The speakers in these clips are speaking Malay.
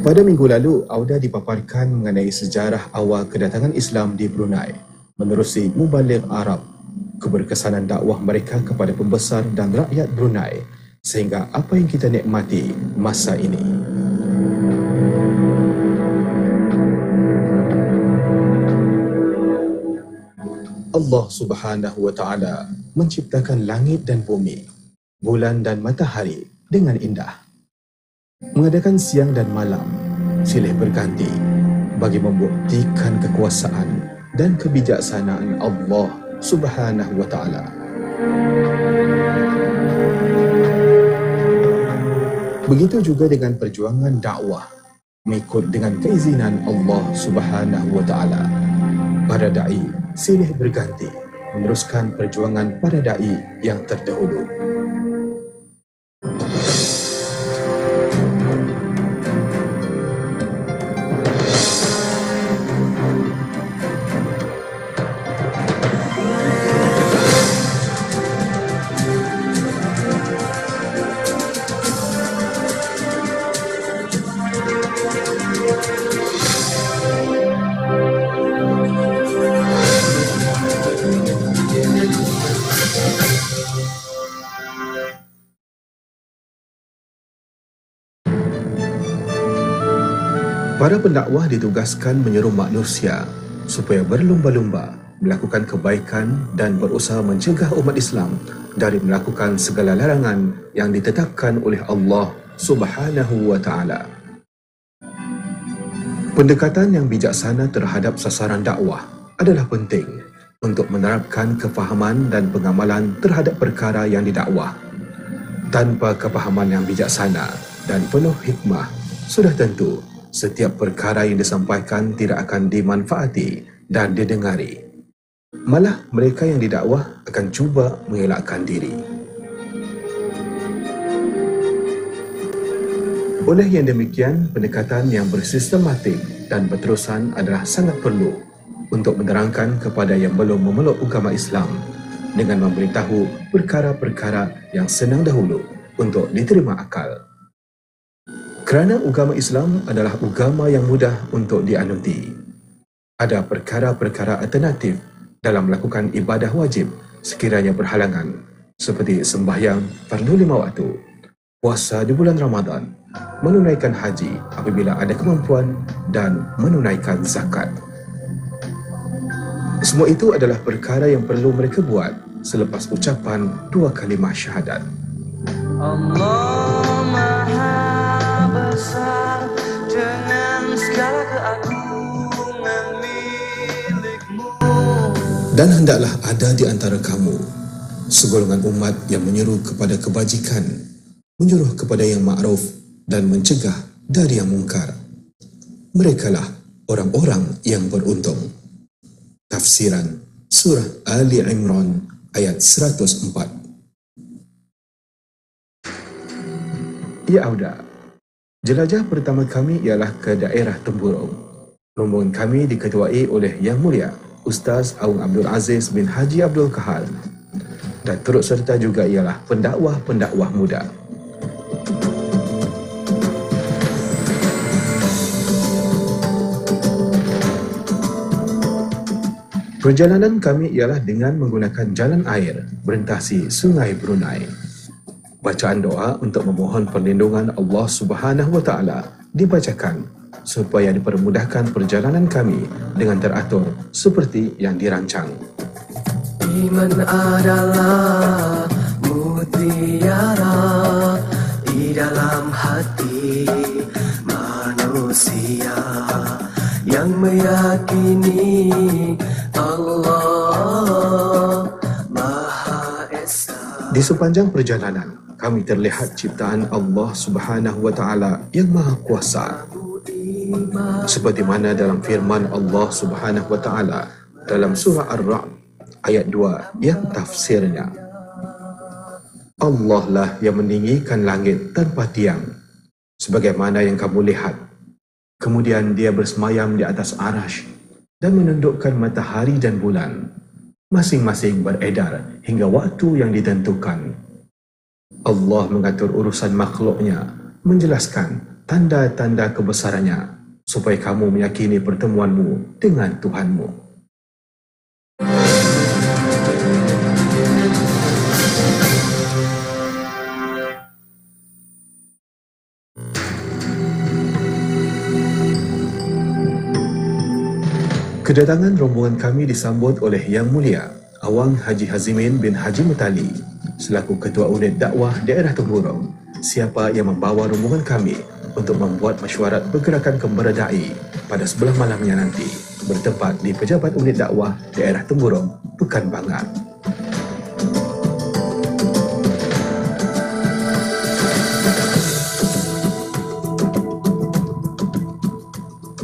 Pada minggu lalu, Auda dipaparkan mengenai sejarah awal kedatangan Islam di Brunei menerusi Mubaligh Arab, keberkesanan dakwah mereka kepada pembesar dan rakyat Brunei sehingga apa yang kita nikmati masa ini. Allah Subhanahu wa Ta'ala menciptakan langit dan bumi, bulan dan matahari dengan indah. Mengadakan siang dan malam silih berganti bagi membuktikan kekuasaan dan kebijaksanaan Allah Subhanahu wa Ta'ala. Begitu juga dengan perjuangan dakwah mengikut dengan keizinan Allah Subhanahu wa Ta'ala. Para dai silih berganti meneruskan perjuangan para dai yang terdahulu. Para pendakwah ditugaskan menyeru manusia supaya berlumba-lumba melakukan kebaikan dan berusaha mencegah umat Islam dari melakukan segala larangan yang ditetapkan oleh Allah Subhanahu wa Ta'ala. Pendekatan yang bijaksana terhadap sasaran dakwah adalah penting untuk menerapkan kefahaman dan pengamalan terhadap perkara yang didakwah. Tanpa kefahaman yang bijaksana dan penuh hikmah, sudah tentu setiap perkara yang disampaikan tidak akan dimanfaati dan didengari. Malah mereka yang didakwah akan cuba mengelakkan diri. Oleh yang demikian, pendekatan yang bersistematik dan berterusan adalah sangat perlu untuk menerangkan kepada yang belum memeluk agama Islam dengan memberitahu perkara-perkara yang senang dahulu untuk diterima akal. Kerana agama Islam adalah agama yang mudah untuk dianuti. Ada perkara-perkara alternatif dalam melakukan ibadah wajib sekiranya berhalangan, seperti sembahyang fardu 5 waktu, puasa di bulan Ramadan, menunaikan haji apabila ada kemampuan dan menunaikan zakat. Semua itu adalah perkara yang perlu mereka buat selepas ucapan 2 kalimah syahadat. Allah Maha Besar dengan segala keagungan milik-Mu. Dan hendaklah ada di antara kamu segolongan umat yang menyeru kepada kebajikan, menyuruh kepada yang ma'ruf dan mencegah dari yang mungkar. Merekalah orang-orang yang beruntung. Tafsiran Surah Ali Imran ayat 104. Ya Auda, jelajah pertama kami ialah ke daerah Temburong. Rombongan kami diketuai oleh Yang Mulia Ustaz Aung Abdul Aziz bin Haji Abdul Kahal dan turut serta juga ialah pendakwah-pendakwah muda. Perjalanan kami ialah dengan menggunakan jalan air berentasi Sungai Brunei. Bacaan doa untuk memohon perlindungan Allah Subhanahu wa Ta'ala dibacakan supaya dipermudahkan perjalanan kami dengan teratur seperti yang dirancang. Iman adalah mutiara di dalam hati manusia yang meyakini Allah Maha Esa. Di sepanjang perjalanan, kami terlihat ciptaan Allah Subhanahu wa Ta'ala yang Maha Kuasa. Seperti mana dalam firman Allah Subhanahu wa Ta'ala dalam surah Ar-Ra'd ayat 2 yang tafsirnya, Allah lah yang meninggikan langit tanpa tiang, sebagaimana yang kamu lihat. Kemudian dia bersemayam di atas arash dan menundukkan matahari dan bulan, masing-masing beredar hingga waktu yang ditentukan. Allah mengatur urusan makhluknya, menjelaskan tanda-tanda kebesarannya, supaya kamu meyakini pertemuanmu dengan Tuhanmu. Kedatangan rombongan kami disambut oleh Yang Mulia Awang Haji Hazimin bin Haji Mutali selaku Ketua Unit Dakwah Daerah Temburong, siapa yang membawa rombongan kami untuk membuat mesyuarat pergerakan Kembarada'i pada sebelah malamnya nanti bertempat di Pejabat Unit Dakwah Daerah Temburong, Pekan Bangar.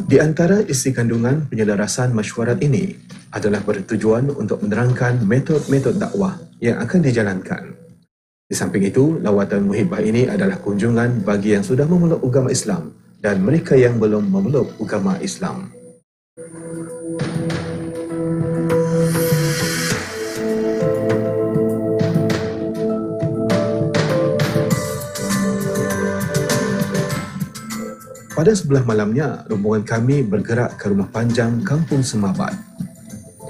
Di antara isi kandungan penyelarasan mesyuarat ini adalah bertujuan untuk menerangkan metod-metod dakwah yang akan dijalankan. Di samping itu, lawatan muhibah ini adalah kunjungan bagi yang sudah memeluk agama Islam dan mereka yang belum memeluk agama Islam. Pada sebelah malamnya, rombongan kami bergerak ke Rumah Panjang Kampung Semabat.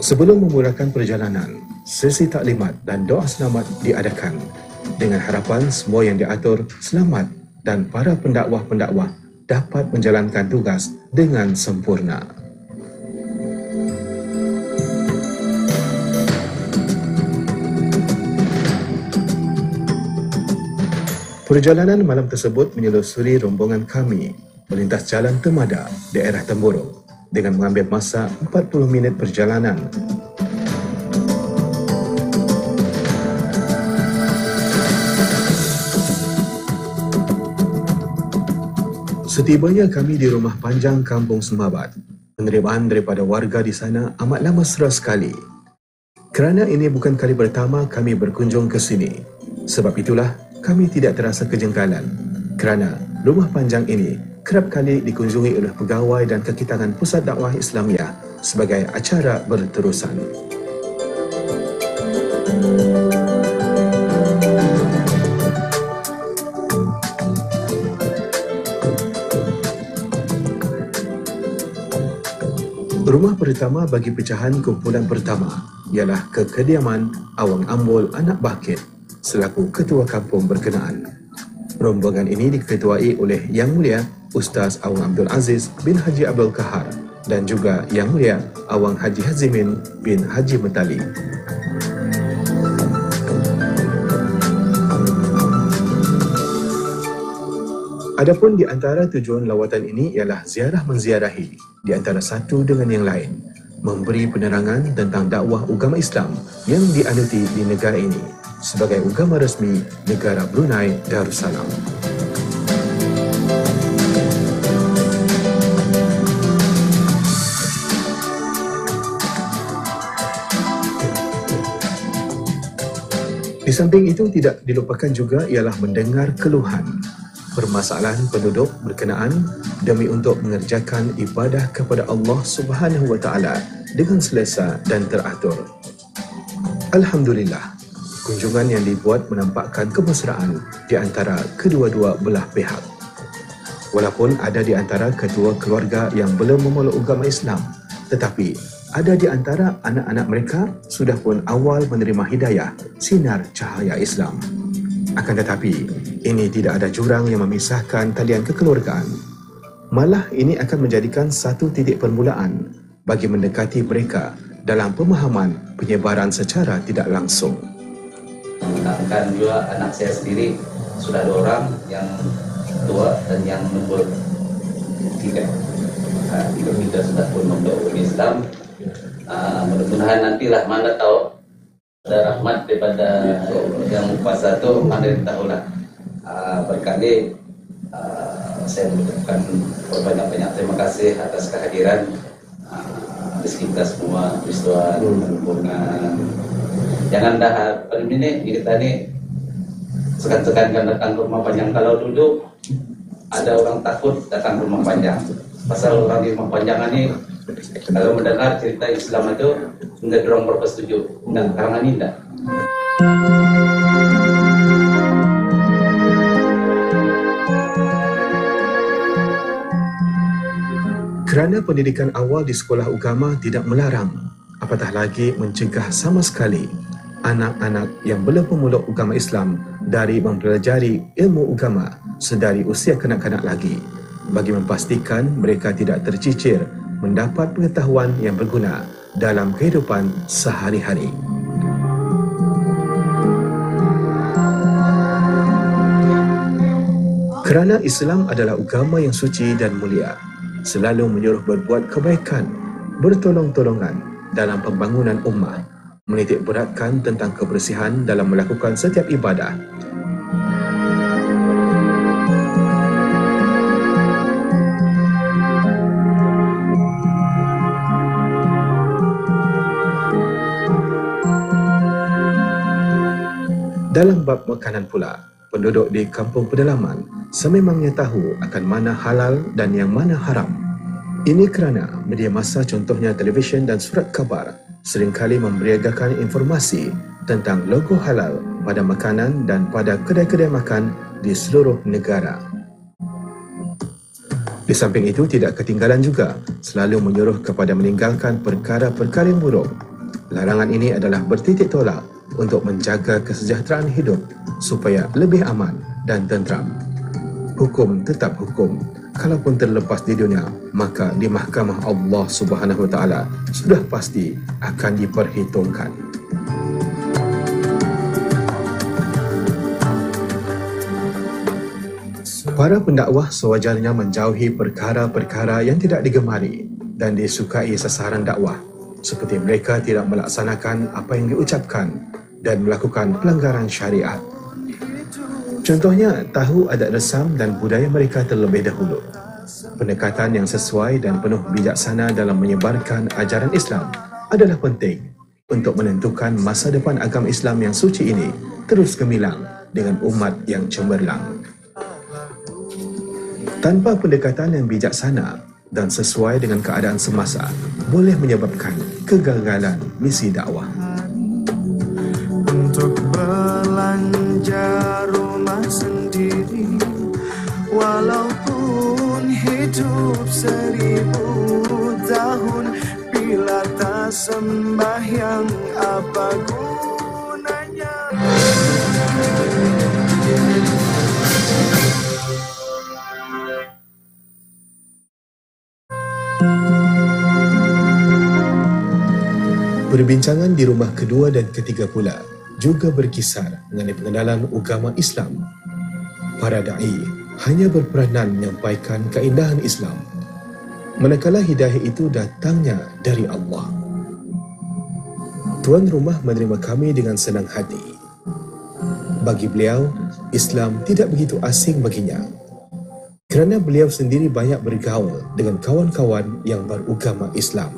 Sebelum memulakan perjalanan, sesi taklimat dan doa selamat diadakan dengan harapan semua yang diatur selamat dan para pendakwah-pendakwah dapat menjalankan tugas dengan sempurna. Perjalanan malam tersebut menyelusuri rombongan kami melintas Jalan Temada, daerah Temburong dengan mengambil masa 40 minit perjalanan. Setibanya kami di Rumah Panjang Kampung Semabat, penerimaan daripada warga di sana amatlah mesra sekali. Kerana ini bukan kali pertama kami berkunjung ke sini. Sebab itulah kami tidak terasa kejengkalan kerana Rumah Panjang ini kerap kali dikunjungi oleh pegawai dan kekitangan Pusat Dakwah Islamiah sebagai acara berterusan. Rumah pertama bagi pecahan kumpulan pertama ialah kekediaman Awang Ambul Anak Bakit selaku ketua kampung berkenaan. Rombongan ini diketuai oleh Yang Mulia Ustaz Awang Abdul Aziz bin Haji Abdul Kahar dan juga Yang Mulia Awang Haji Hazimin bin Haji Mutali. Adapun di antara tujuan lawatan ini ialah ziarah menziarahi di antara satu dengan yang lain, memberi penerangan tentang dakwah agama Islam yang dianuti di negara ini sebagai agama resmi negara Brunei Darussalam. Di samping itu tidak dilupakan juga ialah mendengar keluhan, permasalahan penduduk berkenaan demi untuk mengerjakan ibadah kepada Allah Subhanahu wa taala dengan selesa dan teratur. Alhamdulillah, kunjungan yang dibuat menampakkan kemesraan di antara kedua-dua belah pihak. Walaupun ada di antara ketua keluarga yang belum memeluk agama Islam, tetapi ada di antara anak-anak mereka sudah pun awal menerima hidayah sinar cahaya Islam. Akan tetapi, ini tidak ada jurang yang memisahkan talian kekeluargaan. Malah ini akan menjadikan satu titik permulaan bagi mendekati mereka dalam pemahaman penyebaran secara tidak langsung. Mengenalkan juga anak saya sendiri, sudah 2 orang, yang tua dan yang nomor 3. Kita sudah pun membawa Islam. Mudah-mudahan nantilah, mana tahu ada rahmat daripada yang kuasa itu, mana tahulah. Berkali saya mengucapkan banyak-banyak terima kasih atas kehadiran kita semua, peristiwa hubungan. Jangan dah ini kita ni sekan-sekan kan datang ke Rumah Panjang. Kalau dulu ada orang takut datang ke Rumah Panjang, pasal orang di Rumah Panjang ini kalau mendengar cerita Islam itu enggak dorong bersetuju. Enggak, karangan ini enggak. Kerana pendidikan awal di sekolah agama tidak melarang, apatah lagi mencegah sama sekali anak-anak yang belum memeluk agama Islam dari mempelajari ilmu agama sedari usia kanak-kanak lagi, bagi memastikan mereka tidak tercicir mendapat pengetahuan yang berguna dalam kehidupan sehari-hari. Kerana Islam adalah agama yang suci dan mulia, selalu menyuruh berbuat kebaikan, bertolong-tolongan dalam pembangunan ummah, menitik beratkan tentang kebersihan dalam melakukan setiap ibadah. Dalam bab makanan pula, penduduk di kampung pedalaman sememangnya tahu akan mana halal dan yang mana haram. Ini kerana media massa contohnya televisyen dan surat khabar seringkali memberiakan informasi tentang logo halal pada makanan dan pada kedai-kedai makan di seluruh negara. Di samping itu, tidak ketinggalan juga selalu menyuruh kepada meninggalkan perkara-perkara yang buruk. Larangan ini adalah bertitik tolak untuk menjaga kesejahteraan hidup supaya lebih aman dan tenteram. Hukum tetap hukum. Kalaupun terlepas di dunia, maka di mahkamah Allah Subhanahu Wa Taala sudah pasti akan diperhitungkan. Para pendakwah sewajarnya menjauhi perkara-perkara yang tidak digemari dan disukai sasaran dakwah, seperti mereka tidak melaksanakan apa yang diucapkan dan melakukan pelanggaran syariat. Contohnya, tahu adat resam dan budaya mereka terlebih dahulu. Pendekatan yang sesuai dan penuh bijaksana dalam menyebarkan ajaran Islam adalah penting untuk menentukan masa depan agama Islam yang suci ini terus gemilang dengan umat yang cemerlang. Tanpa pendekatan yang bijaksana dan sesuai dengan keadaan semasa, boleh menyebabkan kegagalan misi dakwah. Untuk belanja rumah sendiri, walaupun hidup 1000 tahun, bila tak sembahyang apa gunanya? Perbincangan di rumah kedua dan ketiga pula juga berkisar mengenai pengenalan agama Islam. Para da'i hanya berperanan menyampaikan keindahan Islam, manakala hidayah itu datangnya dari Allah. Tuan rumah menerima kami dengan senang hati. Bagi beliau, Islam tidak begitu asing baginya, kerana beliau sendiri banyak bergaul dengan kawan-kawan yang beragama Islam.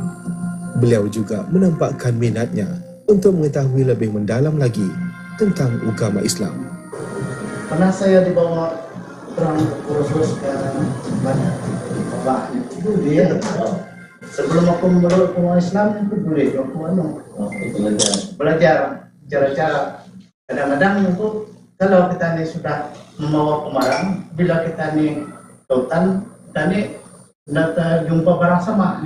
Beliau juga menampakkan minatnya untuk mengetahui lebih mendalam lagi tentang agama Islam. Pernah saya dibawa perang kursus ke banyak bapaknya. Itu dia. Sebelum aku memeluk agama Islam itu dulu aku belajar cara-cara. Kadang-kadang itu kalau kita ini sudah membawa kemarang, bila kita ini ke hutan, kita ini tidak jumpa barang sama.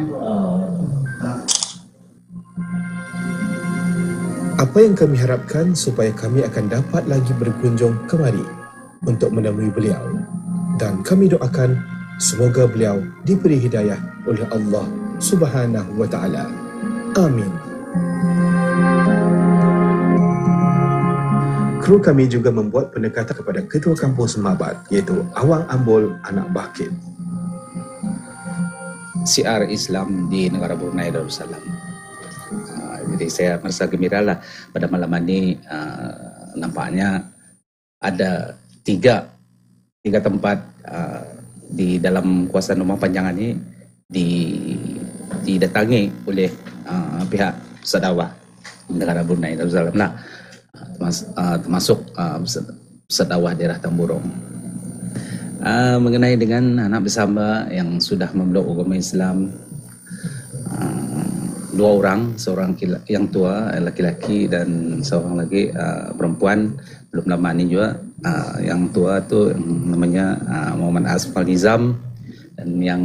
Apa yang kami harapkan supaya kami akan dapat lagi berkunjung kemari untuk menemui beliau, dan kami doakan semoga beliau diberi hidayah oleh Allah Subhanahu Wa Taala. Amin. Kru kami juga membuat pendekatan kepada Ketua Kampung Semabat, iaitu Awang Ambul Anak Bakit. Syiar Islam di negara Brunei Darussalam. Jadi saya merasa gembira lah pada malam ini. Nampaknya ada tiga tempat di dalam kawasan Rumah Panjangan ini didatangi oleh pihak Pusat Dakwah negara Brunei Darussalam. Nah, termasuk Pusat Dakwah daerah Tamburong. Mengenai dengan anak bersama yang sudah memeluk agama Islam, 2 orang, seorang yang tua laki-laki dan seorang lagi perempuan. Belum lama ini juga yang tua tu namanya Muhammad Asfal Nizam, Dan yang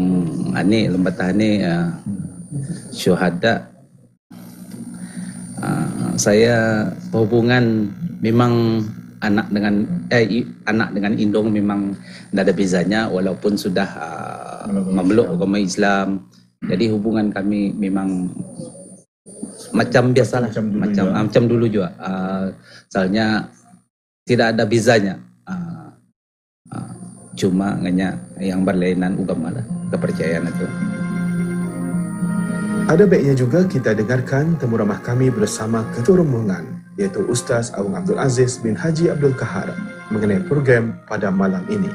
ini lembaga ini syuhada, saya hubungan memang anak dengan indung memang tidak ada bezanya walaupun sudah memeluk agama Islam. Jadi hubungan kami memang macam biasalah, macam dulu juga. Soalnya tidak ada bezanya. Cuma hanya yang berlainan agama lah, kepercayaan itu. Ada baiknya juga kita dengarkan temu ramah kami bersama Ketua Rombongan, iaitu Ustaz Awang Abdul Aziz bin Haji Abdul Kahar mengenai program pada malam ini.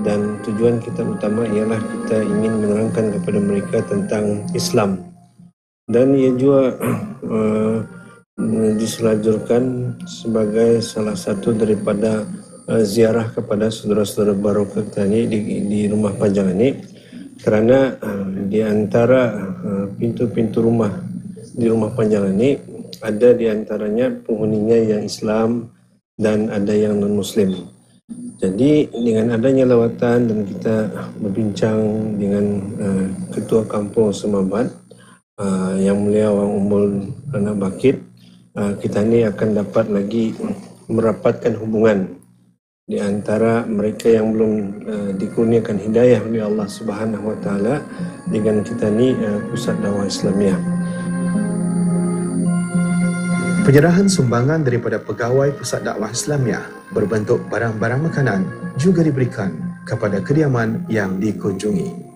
Dan tujuan kita utama ialah kita ingin menerangkan kepada mereka tentang Islam. Dan ia juga diselajurkan sebagai salah satu daripada ziarah kepada saudara-saudara baru kita di rumah panjang ini. Kerana di antara pintu-pintu rumah di rumah panjang ini ada di antaranya penghuninya yang Islam dan ada yang non-Muslim. Jadi dengan adanya lawatan dan kita berbincang dengan Ketua Kampung Semabat yang mulia Wang Umbul Anak Bakit, kita ini akan dapat lagi merapatkan hubungan di antara mereka yang belum dikurniakan hidayah oleh Allah Subhanahu Wa Taala dengan kita ni Pusat Dakwah Islamiah. Penyerahan sumbangan daripada pegawai Pusat Dakwah Islamiah berbentuk barang-barang makanan juga diberikan kepada kediaman yang dikunjungi.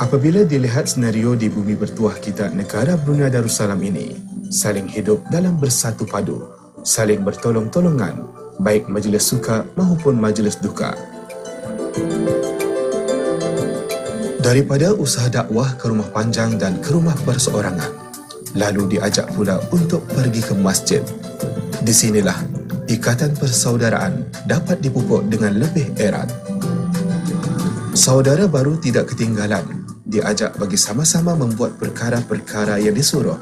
Apabila dilihat senario di bumi bertuah kita negara Brunei Darussalam ini, saling hidup dalam bersatu padu, saling bertolong-tolongan, baik majlis suka maupun majlis duka. Daripada usaha dakwah ke rumah panjang dan ke rumah perseorangan, lalu diajak pula untuk pergi ke masjid. Di sinilah ikatan persaudaraan dapat dipupuk dengan lebih erat. Saudara baru tidak ketinggalan, diajak bagi sama-sama membuat perkara-perkara yang disuruh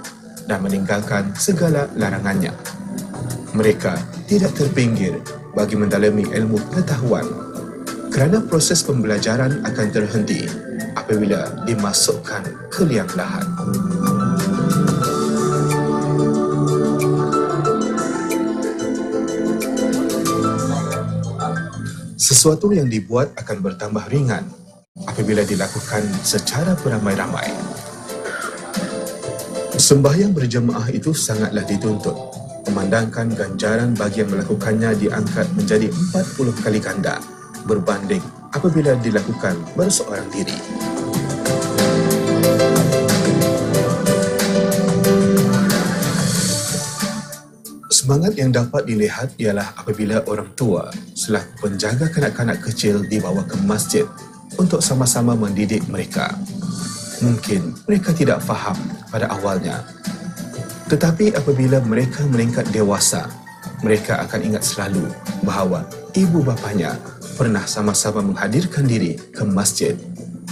dan meninggalkan segala larangannya. Mereka tidak terpinggir bagi mendalami ilmu pengetahuan kerana proses pembelajaran akan terhenti apabila dimasukkan ke liang lahat. Sesuatu yang dibuat akan bertambah ringan apabila dilakukan secara beramai-ramai. Sembahyang berjemaah itu sangatlah dituntut, memandangkan ganjaran bagi yang melakukannya diangkat menjadi 40 kali ganda berbanding apabila dilakukan berseorang diri. Semangat yang dapat dilihat ialah apabila orang tua selaku penjaga kanak-kanak kecil dibawa ke masjid untuk sama-sama mendidik mereka. Mungkin mereka tidak faham pada awalnya, tetapi apabila mereka meningkat dewasa, mereka akan ingat selalu bahawa ibu bapanya pernah sama-sama menghadirkan diri ke masjid,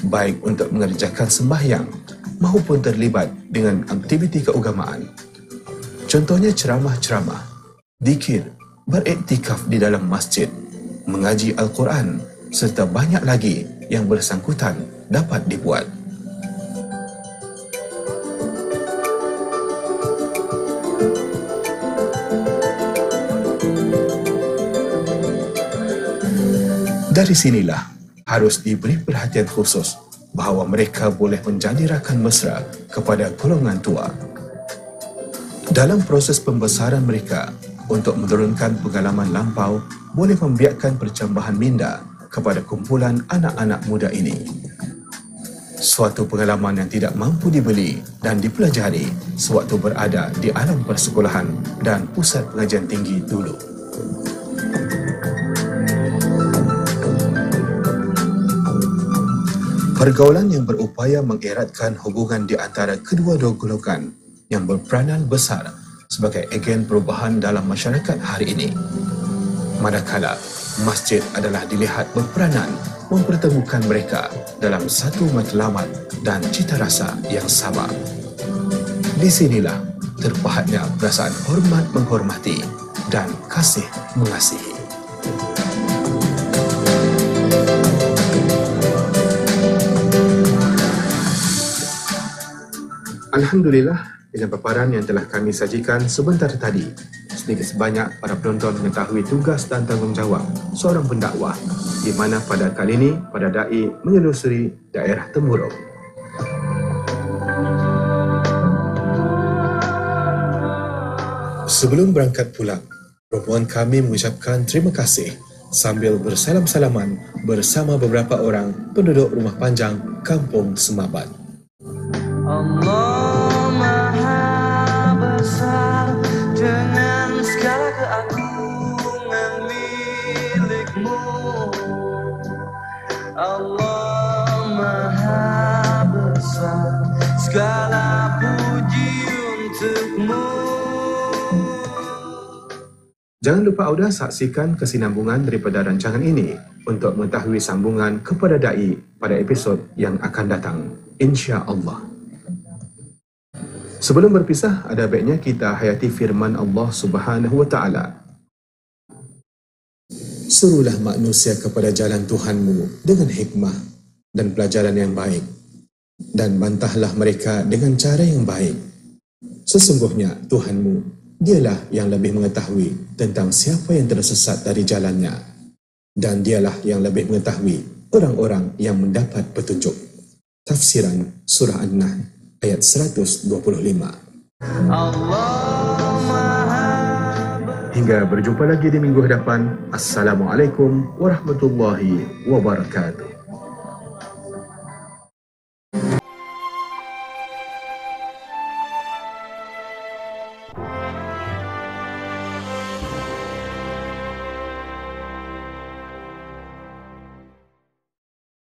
baik untuk mengerjakan sembahyang maupun terlibat dengan aktiviti keagamaan. Contohnya ceramah-ceramah, zikir, beriktikaf di dalam masjid, mengaji Al-Quran serta banyak lagi yang bersangkutan dapat dibuat. Dari sinilah harus diberi perhatian khusus bahawa mereka boleh menjadi rakan mesra kepada golongan tua. Dalam proses pembesaran mereka, untuk menurunkan pengalaman lampau, boleh membiakkan percambahan minda kepada kumpulan anak-anak muda ini. Suatu pengalaman yang tidak mampu dibeli dan dipelajari sewaktu berada di alam persekolahan dan pusat pengajian tinggi dulu. Pergaulan yang berupaya mengeratkan hubungan di antara kedua-dua golongan yang berperanan besar sebagai agen perubahan dalam masyarakat hari ini. Manakala masjid adalah dilihat berperanan mempertemukan mereka dalam satu matlamat dan cita rasa yang sama. Di sinilah terpahatnya perasaan hormat menghormati dan kasih mengasihi. Alhamdulillah, dengan paparan yang telah kami sajikan sebentar tadi, sedikit sebanyak para penonton mengetahui tugas dan tanggungjawab seorang pendakwah, di mana pada kali ini para dai menyelusuri daerah Temurong. Sebelum berangkat pulang, rombongan kami mengucapkan terima kasih sambil bersalam-salaman bersama beberapa orang penduduk rumah panjang Kampung Semaban. Allah Maha Besar dengan segala keagungan milik-Mu. Allah Maha Besar, segala puji untuk-Mu. Jangan lupa Auda saksikan kesinambungan daripada rancangan ini untuk mengetahui sambungan kepada dai pada episod yang akan datang, insya-Allah. Sebelum berpisah, ada baiknya kita hayati firman Allah Subhanahu wa Ta'ala. Suruhlah manusia kepada jalan Tuhanmu dengan hikmah dan pelajaran yang baik, dan bantahlah mereka dengan cara yang baik. Sesungguhnya Tuhanmu, dialah yang lebih mengetahui tentang siapa yang tersesat dari jalannya, dan dialah yang lebih mengetahui orang-orang yang mendapat petunjuk. Tafsiran Surah An-Nahl ayat 125. Hingga berjumpa lagi di minggu hadapan. Assalamualaikum warahmatullahi wabarakatuh.